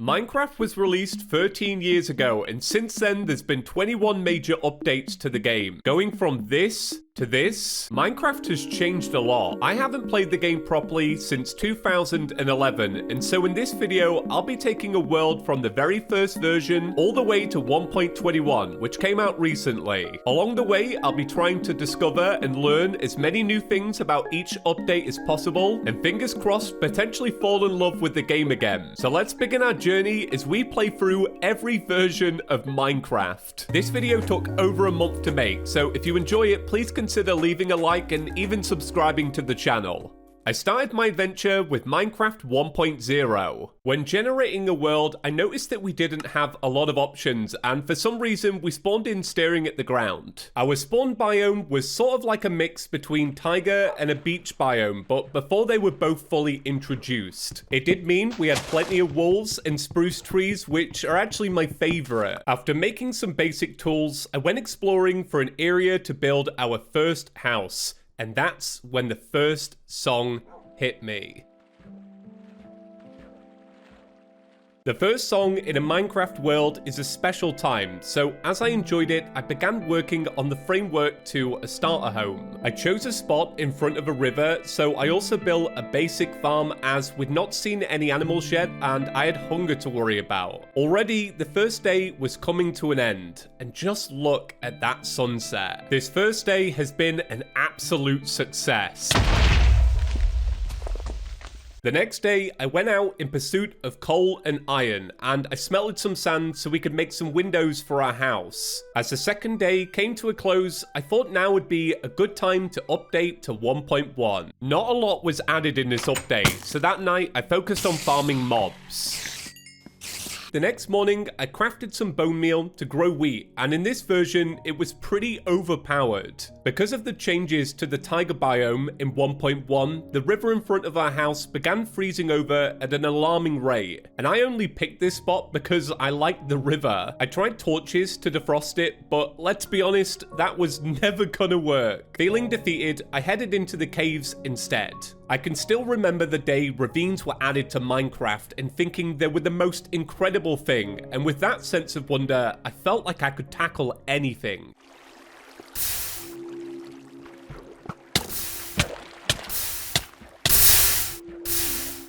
Minecraft was released 13 years ago, and since then there's been 21 major updates to the game. Going from this to this, Minecraft has changed a lot. I haven't played the game properly since 2011, and so in this video, I'll be taking a world from the very first version all the way to 1.21, which came out recently. Along the way, I'll be trying to discover and learn as many new things about each update as possible, and fingers crossed, potentially fall in love with the game again. So let's begin our journey as we play through every version of Minecraft. This video took over a month to make, so if you enjoy it, please consider leaving a like and even subscribing to the channel. I started my adventure with Minecraft 1.0. When generating a world, I noticed that we didn't have a lot of options, and for some reason we spawned in staring at the ground. Our spawn biome was sort of like a mix between taiga and a beach biome, but before they were both fully introduced. It did mean we had plenty of wolves and spruce trees, which are actually my favorite. After making some basic tools, I went exploring for an area to build our first house. And that's when the first song hit me. The first song in a Minecraft world is a special time, so as I enjoyed it, I began working on the framework to a starter home. I chose a spot in front of a river, so I also built a basic farm as we'd not seen any animals yet and I had hunger to worry about. Already, the first day was coming to an end, and just look at that sunset. This first day has been an absolute success. The next day, I went out in pursuit of coal and iron, and I smelted some sand so we could make some windows for our house. As the second day came to a close, I thought now would be a good time to update to 1.1. Not a lot was added in this update, so that night I focused on farming mobs. The next morning, I crafted some bone meal to grow wheat, and in this version, it was pretty overpowered. Because of the changes to the taiga biome in 1.1, the river in front of our house began freezing over at an alarming rate, and I only picked this spot because I liked the river. I tried torches to defrost it, but let's be honest, that was never gonna work. Feeling defeated, I headed into the caves instead. I can still remember the day ravines were added to Minecraft and thinking they were the most incredible thing, and with that sense of wonder, I felt like I could tackle anything.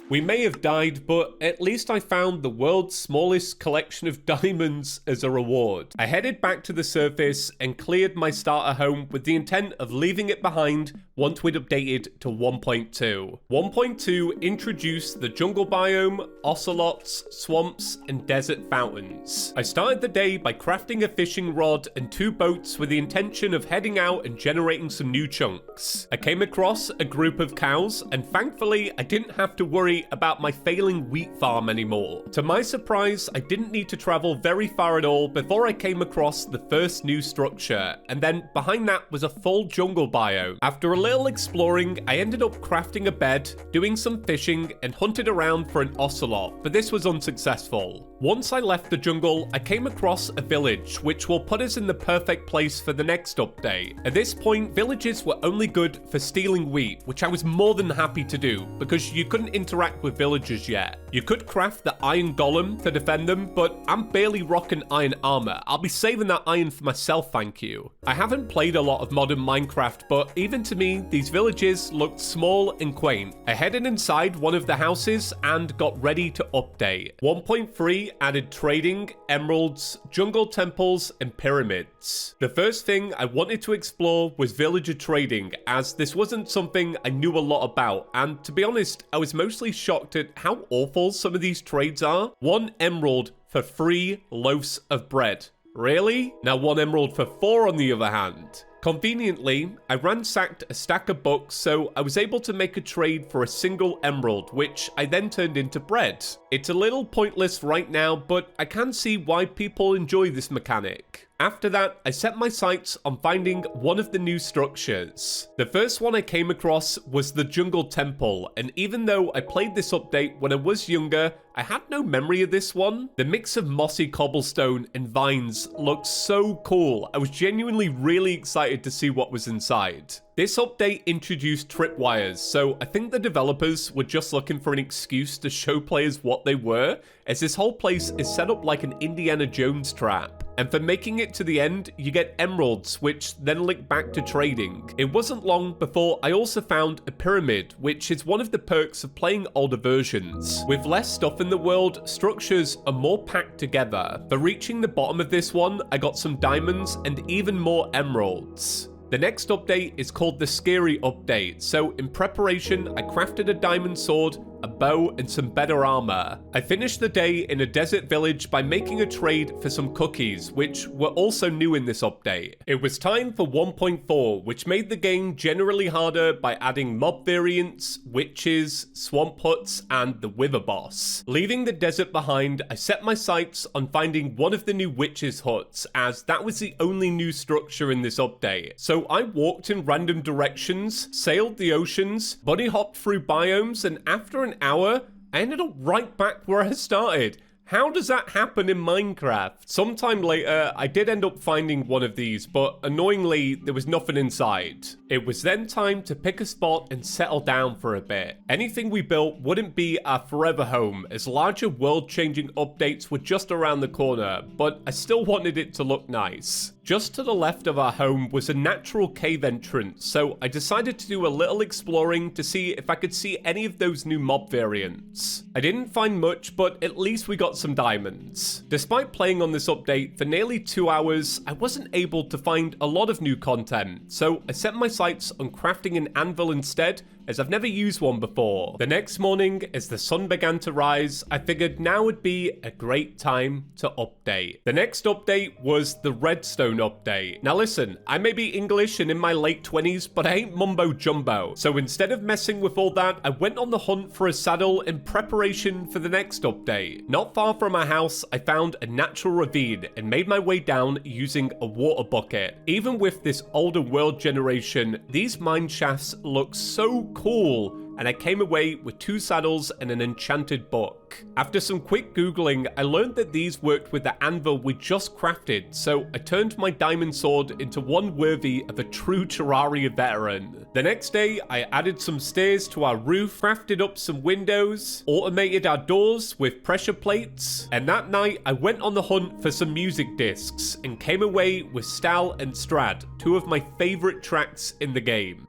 We may have died, but at least I found the world's smallest collection of diamonds as a reward. I headed back to the surface and cleared my starter home with the intent of leaving it behind once we'd updated to 1.2. 1.2 introduced the jungle biome, ocelots, swamps, and desert fountains. I started the day by crafting a fishing rod and 2 boats with the intention of heading out and generating some new chunks. I came across a group of cows, and thankfully I didn't have to worry about my failing wheat farm anymore. To my surprise, I didn't need to travel very far at all before I came across the first new structure, and then behind that was a full jungle biome. After a little exploring, I ended up crafting a bed, doing some fishing, and hunted around for an ocelot, but this was unsuccessful. Once I left the jungle, I came across a village, which will put us in the perfect place for the next update. At this point, villages were only good for stealing wheat, which I was more than happy to do, because you couldn't interact with villagers yet. You could craft the iron golem to defend them, but I'm barely rocking iron armor. I'll be saving that iron for myself, thank you. I haven't played a lot of modern Minecraft, but even to me, these villages looked small and quaint. I headed inside one of the houses and got ready to update. 1.3 added trading, emeralds, jungle temples, and pyramids. The first thing I wanted to explore was villager trading, as this wasn't something I knew a lot about, and to be honest, I was mostly shocked at how awful some of these trades are. 1 emerald for 3 loaves of bread. Really? Now 1 emerald for 4 on the other hand. Conveniently, I ransacked a stack of books, so I was able to make a trade for a single emerald, which I then turned into bread. It's a little pointless right now, but I can see why people enjoy this mechanic. After that, I set my sights on finding one of the new structures. The first one I came across was the Jungle Temple, and even though I played this update when I was younger, I had no memory of this one. The mix of mossy cobblestone and vines looked so cool. I was genuinely really excited to see what was inside. This update introduced tripwires, so I think the developers were just looking for an excuse to show players what they were, as this whole place is set up like an Indiana Jones trap. And for making it to the end, you get emeralds, which then link back to trading. It wasn't long before I also found a pyramid, which is one of the perks of playing older versions. With less stuff in the world, structures are more packed together. For reaching the bottom of this one, I got some diamonds and even more emeralds. The next update is called the Scary Update, so in preparation, I crafted a diamond sword, a bow, and some better armor. I finished the day in a desert village by making a trade for some cookies, which were also new in this update. It was time for 1.4, which made the game generally harder by adding mob variants, witches, swamp huts, and the wither boss. Leaving the desert behind, I set my sights on finding one of the new witches' huts, as that was the only new structure in this update. So I walked in random directions, sailed the oceans, bunny hopped through biomes, and after an hour, I ended up right back where I started. How does that happen in Minecraft? Sometime later, I did end up finding one of these, but annoyingly, there was nothing inside. It was then time to pick a spot and settle down for a bit. Anything we built wouldn't be our forever home, as larger world-changing updates were just around the corner, but I still wanted it to look nice. Just to the left of our home was a natural cave entrance, so I decided to do a little exploring to see if I could see any of those new mob variants. I didn't find much, but at least we got some diamonds. Despite playing on this update for nearly 2 hours, I wasn't able to find a lot of new content, so I set my sights on crafting an anvil instead, as I've never used one before. The next morning, as the sun began to rise, I figured now would be a great time to update. The next update was the Redstone update. Now listen, I may be English and in my late 20s, but I ain't mumbo jumbo. So instead of messing with all that, I went on the hunt for a saddle in preparation for the next update. Not far from my house, I found a natural ravine and made my way down using a water bucket. Even with this older world generation, these mine shafts look so cool, and I came away with 2 saddles and an enchanted book. After some quick googling, I learned that these worked with the anvil we just crafted, so I turned my diamond sword into one worthy of a true Terraria veteran. The next day, I added some stairs to our roof, crafted up some windows, automated our doors with pressure plates, and that night I went on the hunt for some music discs and came away with Stal and Strad, 2 of my favorite tracks in the game.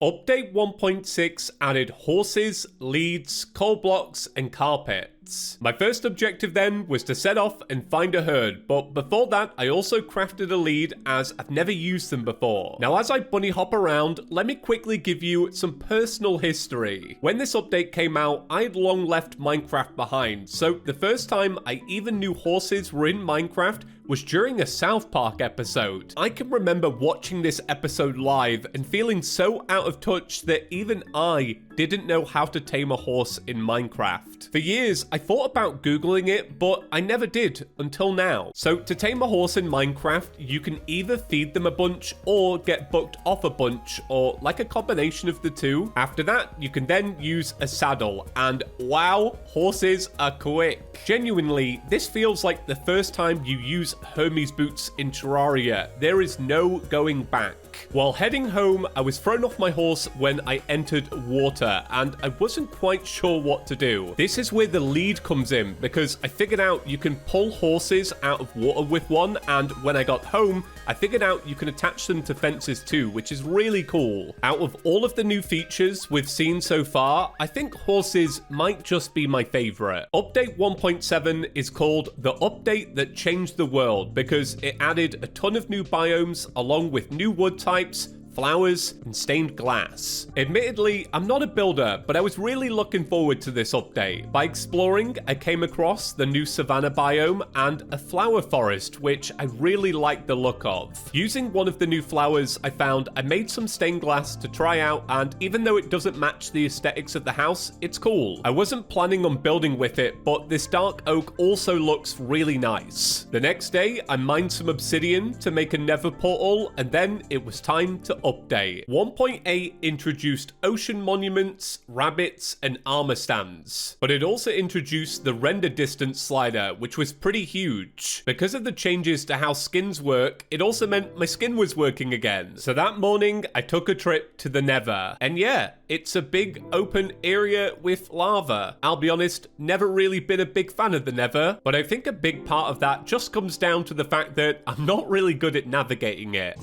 Update 1.6 added horses, leads, coal blocks, and carpets. My first objective then was to set off and find a herd, but before that I also crafted a lead as I've never used them before. Now as I bunny hop around, let me quickly give you some personal history. When this update came out, I had long left Minecraft behind, so the first time I even knew horses were in Minecraft was during a South Park episode. I can remember watching this episode live and feeling so out of touch that even I didn't know how to tame a horse in Minecraft. For years, I thought about Googling it, but I never did until now. So to tame a horse in Minecraft, you can either feed them a bunch or get bucked off a bunch, or like a combination of the two. After that, you can then use a saddle, and wow, horses are quick. Genuinely, this feels like the first time you use Hermes boots in Terraria. There is no going back. While heading home, I was thrown off my horse when I entered water, and I wasn't quite sure what to do. This is where the lead comes in, because I figured out you can pull horses out of water with one, and when I got home, I figured out you can attach them to fences too, which is really cool. Out of all of the new features we've seen so far, I think horses might just be my favorite. Update 1.7 is called the update that changed the world, because it added a ton of new biomes along with new wood types, flowers, and stained glass. Admittedly, I'm not a builder, but I was really looking forward to this update. By exploring, I came across the new savanna biome and a flower forest, which I really liked the look of. Using one of the new flowers I found, I made some stained glass to try out, and even though it doesn't match the aesthetics of the house, it's cool. I wasn't planning on building with it, but this dark oak also looks really nice. The next day, I mined some obsidian to make a nether portal, and then it was time to update. 1.8 introduced ocean monuments, rabbits, and armor stands. But it also introduced the render distance slider, which was pretty huge. Because of the changes to how skins work, it also meant my skin was working again. So that morning, I took a trip to the Nether. And yeah, it's a big open area with lava. I'll be honest, never really been a big fan of the Nether, but I think a big part of that just comes down to the fact that I'm not really good at navigating it.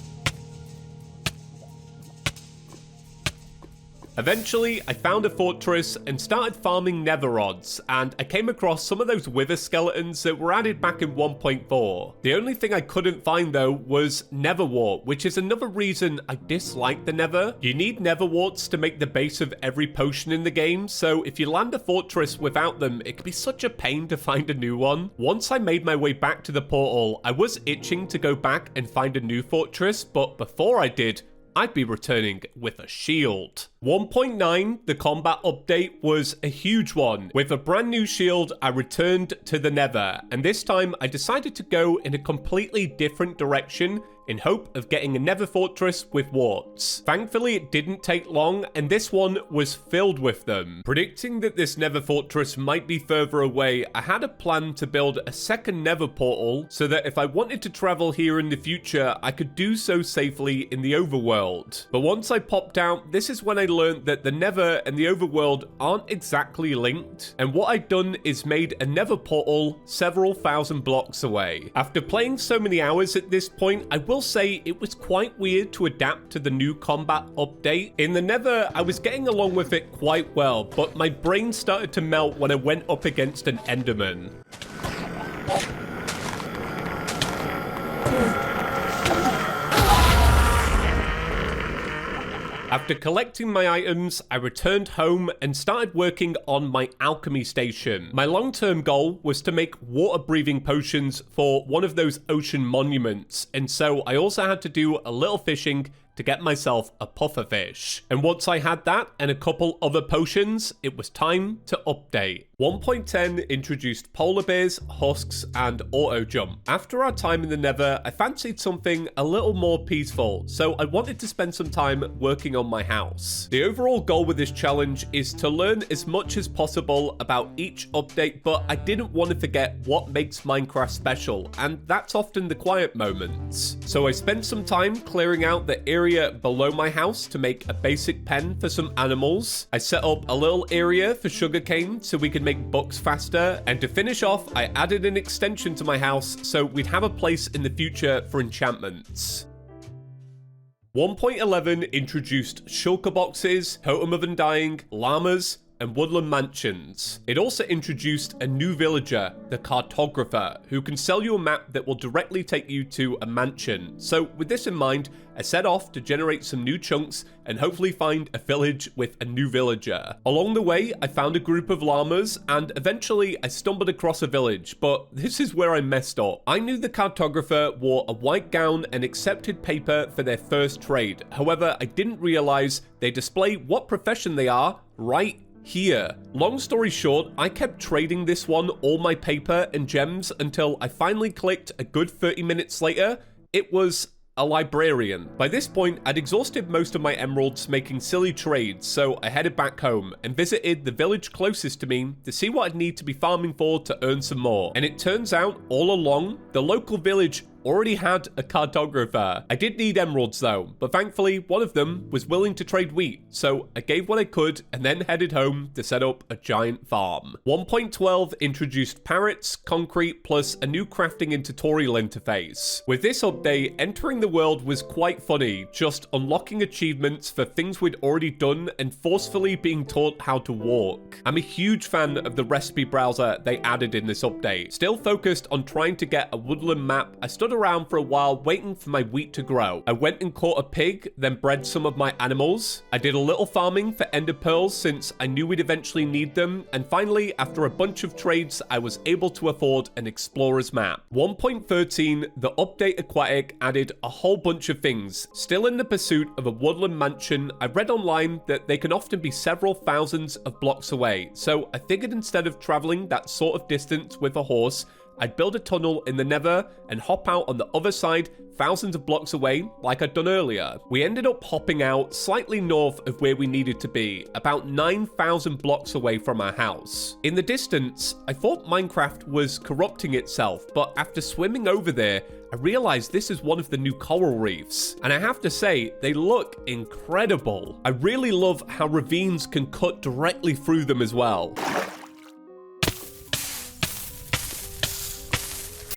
Eventually, I found a fortress and started farming nether rods, and I came across some of those wither skeletons that were added back in 1.4. The only thing I couldn't find though was nether wart, which is another reason I dislike the nether. You need nether warts to make the base of every potion in the game, so if you land a fortress without them, it can be such a pain to find a new one. Once I made my way back to the portal, I was itching to go back and find a new fortress, but before I did, I'd be returning with a shield. 1.9, the combat update, was a huge one. With a brand new shield, I returned to the Nether, and this time I decided to go in a completely different direction in hope of getting a nether fortress with warts. Thankfully, it didn't take long, and this one was filled with them. Predicting that this nether fortress might be further away, I had a plan to build a second nether portal so that if I wanted to travel here in the future, I could do so safely in the overworld. But once I popped out, this is when I learned that the nether and the overworld aren't exactly linked, and what I'd done is made a nether portal several thousand blocks away. After playing so many hours at this point, I will say it was quite weird to adapt to the new combat update. In the Nether, I was getting along with it quite well, but my brain started to melt when I went up against an Enderman. After collecting my items, I returned home and started working on my alchemy station. My long-term goal was to make water-breathing potions for one of those ocean monuments, and so I also had to do a little fishing to get myself a pufferfish. And once I had that and a couple other potions, it was time to update. 1.10 introduced polar bears, husks, and auto jump. After our time in the Nether, I fancied something a little more peaceful, so I wanted to spend some time working on my house. The overall goal with this challenge is to learn as much as possible about each update, but I didn't want to forget what makes Minecraft special, and that's often the quiet moments. So I spent some time clearing out the area below my house to make a basic pen for some animals. I set up a little area for sugarcane so we could make books faster, and to finish off, I added an extension to my house so we'd have a place in the future for enchantments. 1.11 introduced shulker boxes, totem of undying, llamas, and woodland mansions. It also introduced a new villager, the cartographer, who can sell you a map that will directly take you to a mansion. So with this in mind, I set off to generate some new chunks and hopefully find a village with a new villager. Along the way, I found a group of llamas and eventually I stumbled across a village, but this is where I messed up. I knew the cartographer wore a white gown and accepted paper for their first trade. However, I didn't realize they display what profession they are right here. Long story short, I kept trading this one all my paper and gems until I finally clicked a good 30 minutes later. It was a librarian. By this point, I'd exhausted most of my emeralds making silly trades, so I headed back home and visited the village closest to me to see what I'd need to be farming for to earn some more. And it turns out, all along, the local village already had a cartographer. I did need emeralds though, but thankfully one of them was willing to trade wheat, so I gave what I could and then headed home to set up a giant farm. 1.12 introduced parrots, concrete, plus a new crafting and tutorial interface. With this update, entering the world was quite funny, just unlocking achievements for things we'd already done and forcefully being taught how to walk. I'm a huge fan of the recipe browser they added in this update. Still focused on trying to get a woodland map, I stood around for a while waiting for my wheat to grow. I went and caught a pig, then bred some of my animals. I did a little farming for ender pearls since I knew we'd eventually need them, and finally, after a bunch of trades, I was able to afford an explorer's map. 1.13, the update aquatic added a whole bunch of things. Still in the pursuit of a woodland mansion, I read online that they can often be several thousands of blocks away, so I figured instead of traveling that sort of distance with a horse, I'd build a tunnel in the Nether and hop out on the other side thousands of blocks away like I'd done earlier. We ended up hopping out slightly north of where we needed to be, about 9,000 blocks away from our house. In the distance, I thought Minecraft was corrupting itself, but after swimming over there, I realized this is one of the new coral reefs, and I have to say, they look incredible. I really love how ravines can cut directly through them as well.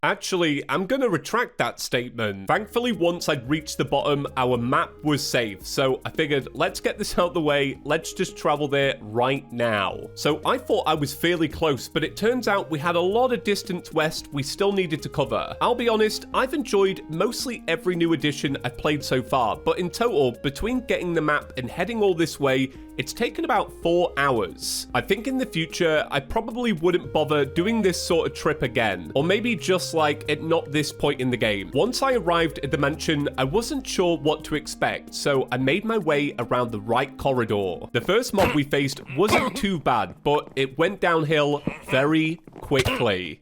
Actually, I'm gonna retract that statement. Thankfully, once I'd reached the bottom, our map was safe, so I figured, let's get this out of the way, let's just travel there right now. So I thought I was fairly close, but it turns out we had a lot of distance west we still needed to cover. I'll be honest, I've enjoyed mostly every new edition I've played so far, but in total, between getting the map and heading all this way, it's taken about 4 hours. I think in the future, I probably wouldn't bother doing this sort of trip again, or maybe just like at not this point in the game. Once I arrived at the mansion, I wasn't sure what to expect, so I made my way around the right corridor. The first mob we faced wasn't too bad, but it went downhill very quickly.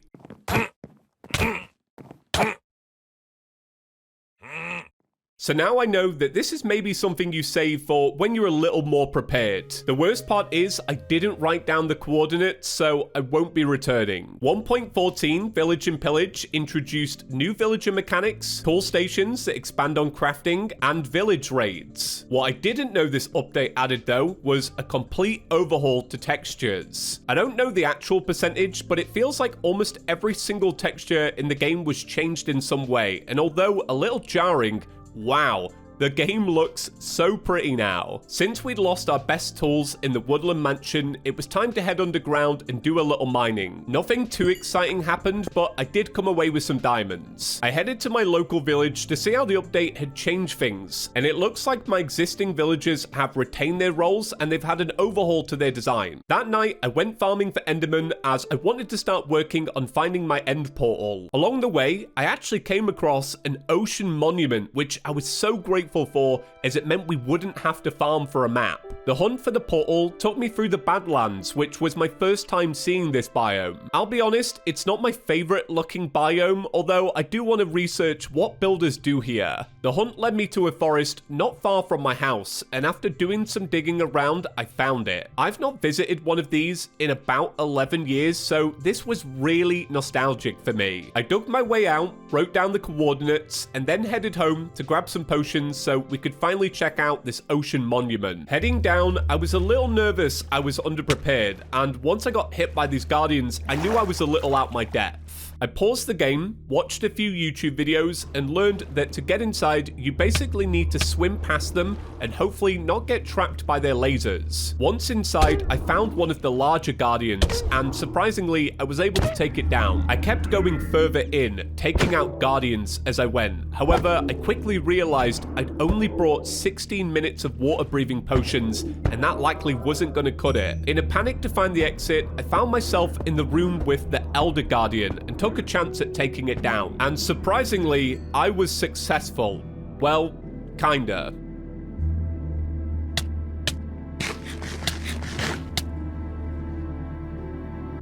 So now I know that this is maybe something you save for when you're a little more prepared. The worst part is I didn't write down the coordinates, so I won't be returning. 1.14 Village and Pillage introduced new villager mechanics, tool stations that expand on crafting, and village raids. What I didn't know this update added though was a complete overhaul to textures. I don't know the actual percentage, but it feels like almost every single texture in the game was changed in some way, and although a little jarring, wow, the game looks so pretty now. Since we'd lost our best tools in the Woodland mansion, it was time to head underground and do a little mining. Nothing too exciting happened, but I did come away with some diamonds. I headed to my local village to see how the update had changed things, and it looks like my existing villagers have retained their roles and they've had an overhaul to their design. That night, I went farming for Enderman as I wanted to start working on finding my end portal. Along the way, I actually came across an ocean monument, which I was so grateful for, as it meant we wouldn't have to farm for a map. The hunt for the portal took me through the Badlands, which was my first time seeing this biome. I'll be honest, it's not my favorite looking biome, although I do want to research what builders do here. The hunt led me to a forest not far from my house, and after doing some digging around, I found it. I've not visited one of these in about 11 years, so this was really nostalgic for me. I dug my way out, wrote down the coordinates, and then headed home to grab some potions so we could finally check out this ocean monument. Heading down, I was a little nervous I was underprepared, and once I got hit by these guardians, I knew I was a little out my depth. I paused the game, watched a few YouTube videos, and learned that to get inside, you basically need to swim past them and hopefully not get trapped by their lasers. Once inside, I found one of the larger guardians, and surprisingly, I was able to take it down. I kept going further in, taking out guardians as I went. However, I quickly realized I'd only brought 16 minutes of water-breathing potions, and that likely wasn't going to cut it. In a panic to find the exit, I found myself in the room with the Elder Guardian and took a chance at taking it down. And surprisingly, I was successful. Well, kinda.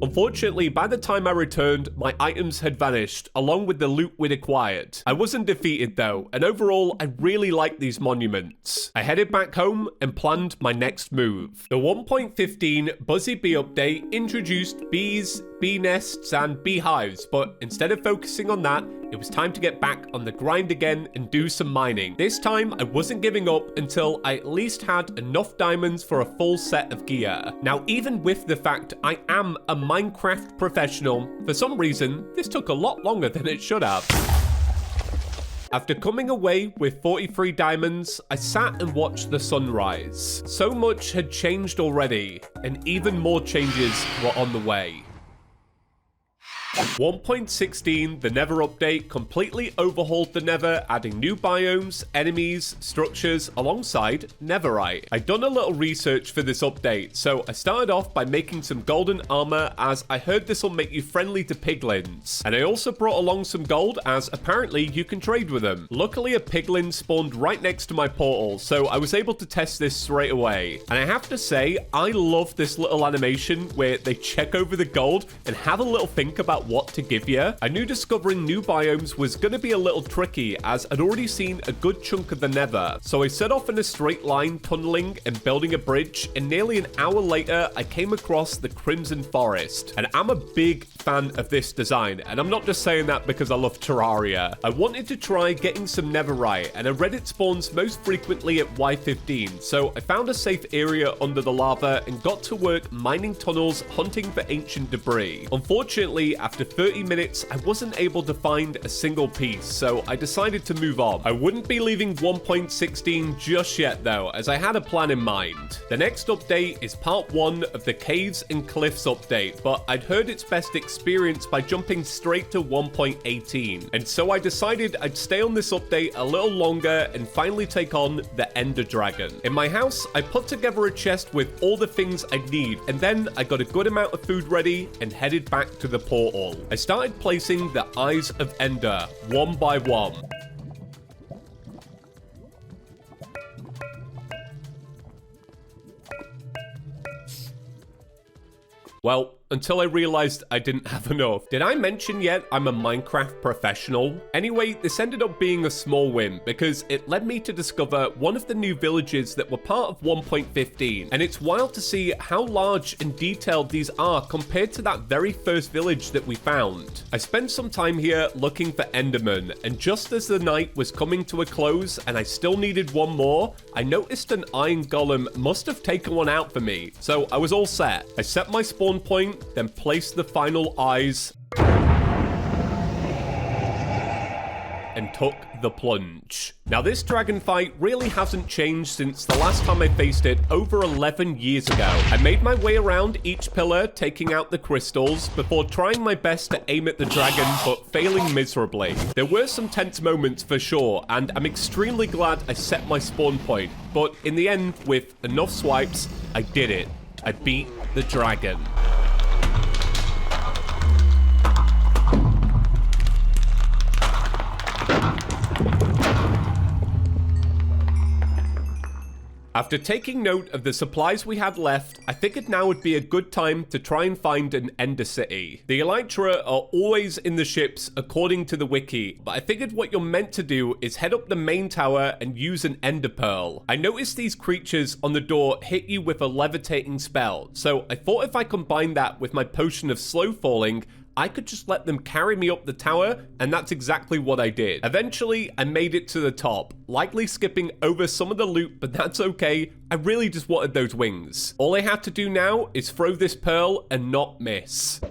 Unfortunately, by the time I returned, my items had vanished, along with the loot we'd acquired. I wasn't defeated though, and overall, I really liked these monuments. I headed back home and planned my next move. The 1.15 Buzzy Bee update introduced bees, bee nests, and beehives, but instead of focusing on that, it was time to get back on the grind again and do some mining. This time, I wasn't giving up until I at least had enough diamonds for a full set of gear. Now, even with the fact I am a Minecraft professional, for some reason, this took a lot longer than it should have. After coming away with 43 diamonds, I sat and watched the sunrise. So much had changed already, and even more changes were on the way. 1.16, the Nether update, completely overhauled the Nether, adding new biomes, enemies, structures, alongside Netherite. I'd done a little research for this update, so I started off by making some golden armor, as I heard this will make you friendly to piglins. And I also brought along some gold, as apparently you can trade with them. Luckily, a piglin spawned right next to my portal, so I was able to test this straight away. And I have to say, I love this little animation where they check over the gold and have a little think about about what to give you. I knew discovering new biomes was going to be a little tricky as I'd already seen a good chunk of the Nether, so I set off in a straight line, tunneling and building a bridge, and nearly an hour later I came across the Crimson Forest, and I'm a big fan of this design, and I'm not just saying that because I love Terraria. I wanted to try getting some Netherite, and I read it spawns most frequently at Y15, so I found a safe area under the lava and got to work mining tunnels, hunting for ancient debris. Unfortunately, after 30 minutes, I wasn't able to find a single piece, so I decided to move on. I wouldn't be leaving 1.16 just yet though, as I had a plan in mind. The next update is part 1 of the Caves and Cliffs update, but I'd heard it's best experienced by jumping straight to 1.18, and so I decided I'd stay on this update a little longer and finally take on the Ender Dragon. In my house, I put together a chest with all the things I need, and then I got a good amount of food ready and headed back to the portal. I started placing the Eyes of Ender one by one. Well, until I realized I didn't have enough. Did I mention yet I'm a Minecraft professional? Anyway, this ended up being a small win because it led me to discover one of the new villages that were part of 1.15, and it's wild to see how large and detailed these are compared to that very first village that we found. I spent some time here looking for Enderman, and just as the night was coming to a close and I still needed one more, I noticed an iron golem must have taken one out for me, so I was all set. I set my spawn point, then place the final eyes and took the plunge. Now this dragon fight really hasn't changed since the last time I faced it over 11 years ago. I made my way around each pillar, taking out the crystals before trying my best to aim at the dragon, but failing miserably. There were some tense moments for sure, and I'm extremely glad I set my spawn point, but in the end, with enough swipes, I did it. I beat the dragon. After taking note of the supplies we had left, I figured now would be a good time to try and find an Ender City. The Elytra are always in the ships according to the wiki, but I figured what you're meant to do is head up the main tower and use an Ender Pearl. I noticed these creatures on the door hit you with a levitating spell, so I thought if I combined that with my potion of slow falling, I could just let them carry me up the tower, and that's exactly what I did. Eventually, I made it to the top, likely skipping over some of the loot, but that's okay. I really just wanted those wings. All I had to do now is throw this pearl and not miss.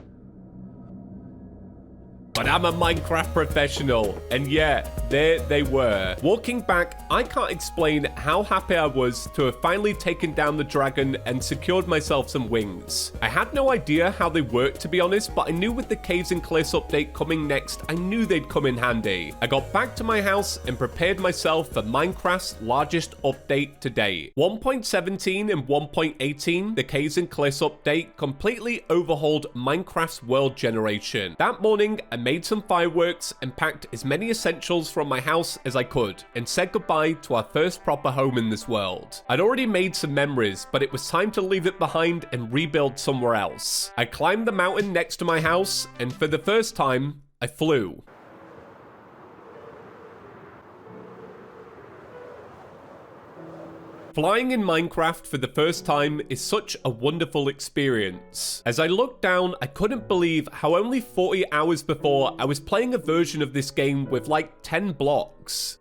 But I'm a Minecraft professional, and yeah, there they were. Walking back, I can't explain how happy I was to have finally taken down the dragon and secured myself some wings. I had no idea how they worked, to be honest, but I knew with the Caves and Cliffs update coming next, I knew they'd come in handy. I got back to my house and prepared myself for Minecraft's largest update to date. 1.17 and 1.18, the Caves and Cliffs update, completely overhauled Minecraft's world generation. That morning, I made some fireworks and packed as many essentials from my house as I could and said goodbye to our first proper home in this world. I'd already made some memories, but it was time to leave it behind and rebuild somewhere else. I climbed the mountain next to my house, and for the first time, I flew. Flying in Minecraft for the first time is such a wonderful experience. As I looked down, I couldn't believe how only 40 hours before I was playing a version of this game with like 10 blocks.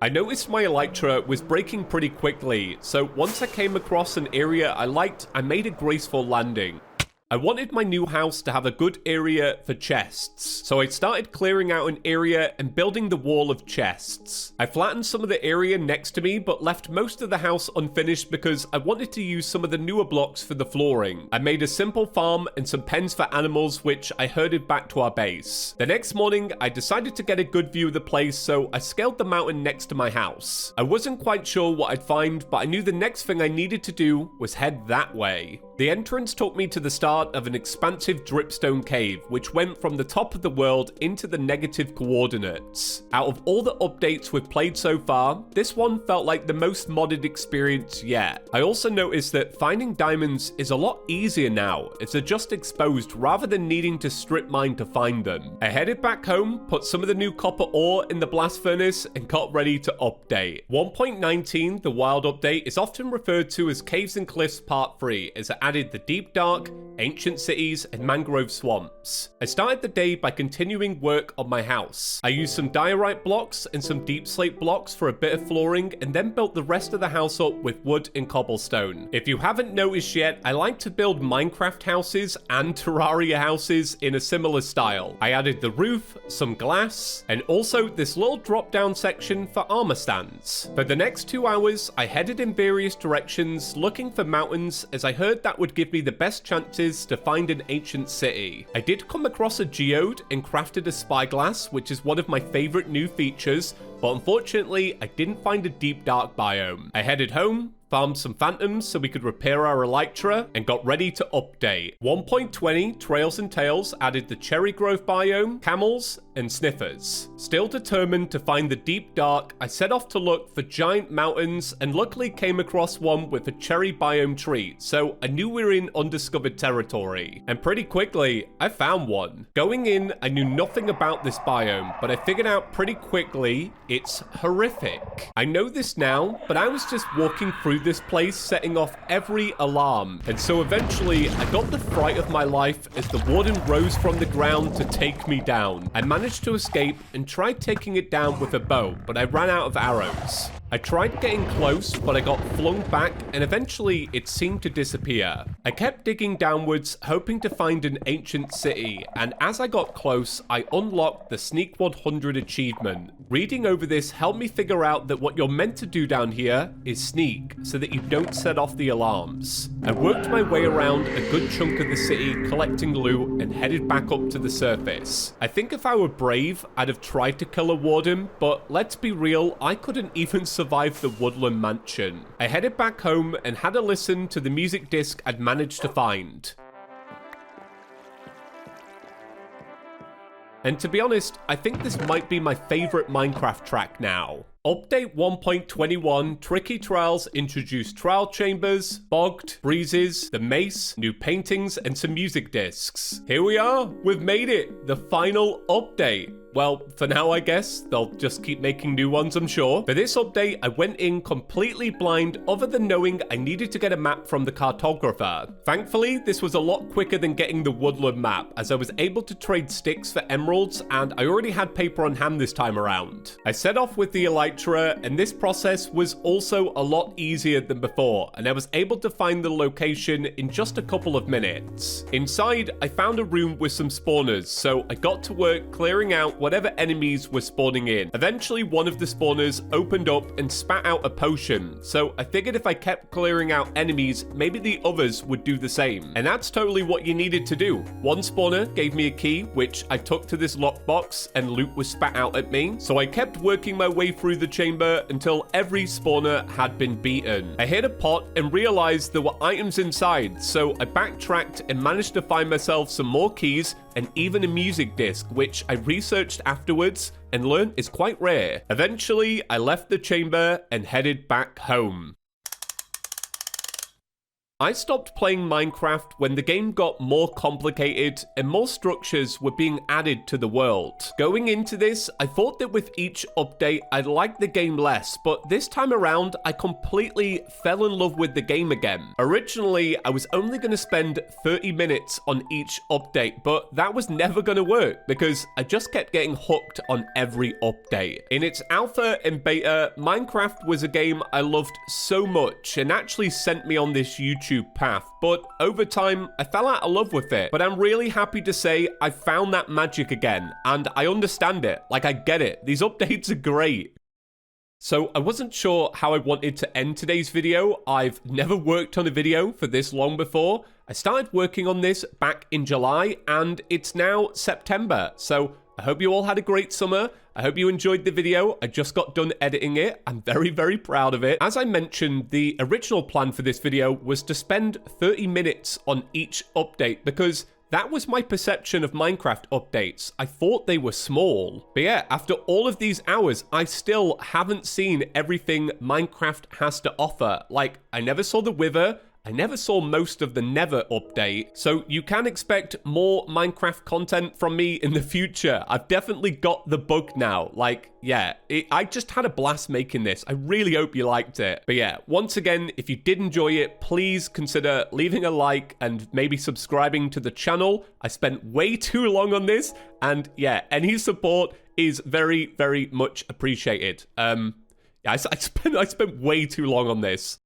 I noticed my elytra was breaking pretty quickly, so once I came across an area I liked, I made a graceful landing. I wanted my new house to have a good area for chests, so I started clearing out an area and building the wall of chests. I flattened some of the area next to me, but left most of the house unfinished because I wanted to use some of the newer blocks for the flooring. I made a simple farm and some pens for animals, which I herded back to our base. The next morning, I decided to get a good view of the place, so I scaled the mountain next to my house. I wasn't quite sure what I'd find, but I knew the next thing I needed to do was head that way. The entrance took me to the start start of an expansive dripstone cave, which went from the top of the world into the negative coordinates. Out of all the updates we've played so far, this one felt like the most modded experience yet. I also noticed that finding diamonds is a lot easier now, as they're just exposed rather than needing to strip mine to find them. I headed back home, put some of the new copper ore in the blast furnace, and got ready to update. 1.19, the wild update, is often referred to as Caves and Cliffs Part 3, as it added the deep dark, ancient cities, and mangrove swamps. I started the day by continuing work on my house. I used some diorite blocks and some deep slate blocks for a bit of flooring, and then built the rest of the house up with wood and cobblestone. If you haven't noticed yet, I like to build Minecraft houses and Terraria houses in a similar style. I added the roof, some glass, and also this little drop-down section for armor stands. For the next 2 hours, I headed in various directions looking for mountains, as I heard that would give me the best chances to find an ancient city. I did come across a geode and crafted a spyglass, which is one of my favorite new features, but unfortunately, I didn't find a deep dark biome. I headed home, farmed some phantoms so we could repair our elytra, and got ready to update. 1.20 Trails and Tales added the cherry grove biome, camels, and sniffers. Still determined to find the deep dark, I set off to look for giant mountains and luckily came across one with a cherry biome tree, so I knew we were in undiscovered territory. And pretty quickly, I found one. Going in, I knew nothing about this biome, but I figured out pretty quickly it's horrific. I know this now, but I was just walking through this place setting off every alarm, and so eventually I got the fright of my life as the warden rose from the ground to take me down. I managed to escape and tried taking it down with a bow, but I ran out of arrows. I tried getting close, but I got flung back, and eventually it seemed to disappear. I kept digging downwards, hoping to find an ancient city, and as I got close, I unlocked the Sneak 100 achievement. Reading over this helped me figure out that what you're meant to do down here is sneak, so that you don't set off the alarms. I worked my way around a good chunk of the city, collecting loot, and headed back up to the surface. I think if I were brave, I'd have tried to kill a warden, but let's be real, I couldn't even survive the Woodland mansion. I headed back home and had a listen to the music disc I'd managed to find. And to be honest, I think this might be my favorite Minecraft track now. Update 1.21, Tricky Trials introduced trial chambers, bogged, breezes, the mace, new paintings, and some music discs. Here we are, we've made it, the final update. Well, for now, I guess. They'll just keep making new ones, I'm sure. For this update, I went in completely blind, other than knowing I needed to get a map from the cartographer. Thankfully, this was a lot quicker than getting the Woodland map, as I was able to trade sticks for emeralds, and I already had paper on hand this time around. I set off with the elytra, and this process was also a lot easier than before, and I was able to find the location in just a couple of minutes. Inside, I found a room with some spawners, so I got to work clearing out whatever enemies were spawning in. Eventually, one of the spawners opened up and spat out a potion, so I figured if I kept clearing out enemies, maybe the others would do the same. And that's totally what you needed to do. One spawner gave me a key, which I took to this lockbox, and loot was spat out at me, so I kept working my way through the chamber until every spawner had been beaten. I hit a pot and realized there were items inside, so I backtracked and managed to find myself some more keys and even a music disc, which I researched afterwards and learned is quite rare. Eventually, I left the chamber and headed back home. I stopped playing Minecraft when the game got more complicated and more structures were being added to the world. Going into this, I thought that with each update I'd like the game less, but this time around I completely fell in love with the game again. Originally, I was only going to spend 30 minutes on each update, but that was never going to work because I just kept getting hooked on every update. In its alpha and beta, Minecraft was a game I loved so much and actually sent me on this YouTube path, but over time I fell out of love with it. But I'm really happy to say I found that magic again, and I understand it. Like, I get it. These updates are great. So I wasn't sure how I wanted to end today's video. I've never worked on a video for this long before. I started working on this back in July, and it's now September, so I hope you all had a great summer. I hope you enjoyed the video. I just got done editing it. I'm very, very proud of it. As I mentioned, the original plan for this video was to spend 30 minutes on each update because that was my perception of Minecraft updates. I thought they were small. But yeah, after all of these hours, I still haven't seen everything Minecraft has to offer. Like, I never saw the Wither. I never saw most of the Nether update, so you can expect more Minecraft content from me in the future. I've definitely got the bug now. Like, yeah, I just had a blast making this. I really hope you liked it. But yeah, once again, if you did enjoy it, please consider leaving a like and maybe subscribing to the channel. I spent way too long on this, and yeah, any support is very, very much appreciated. Yeah, I spent way too long on this.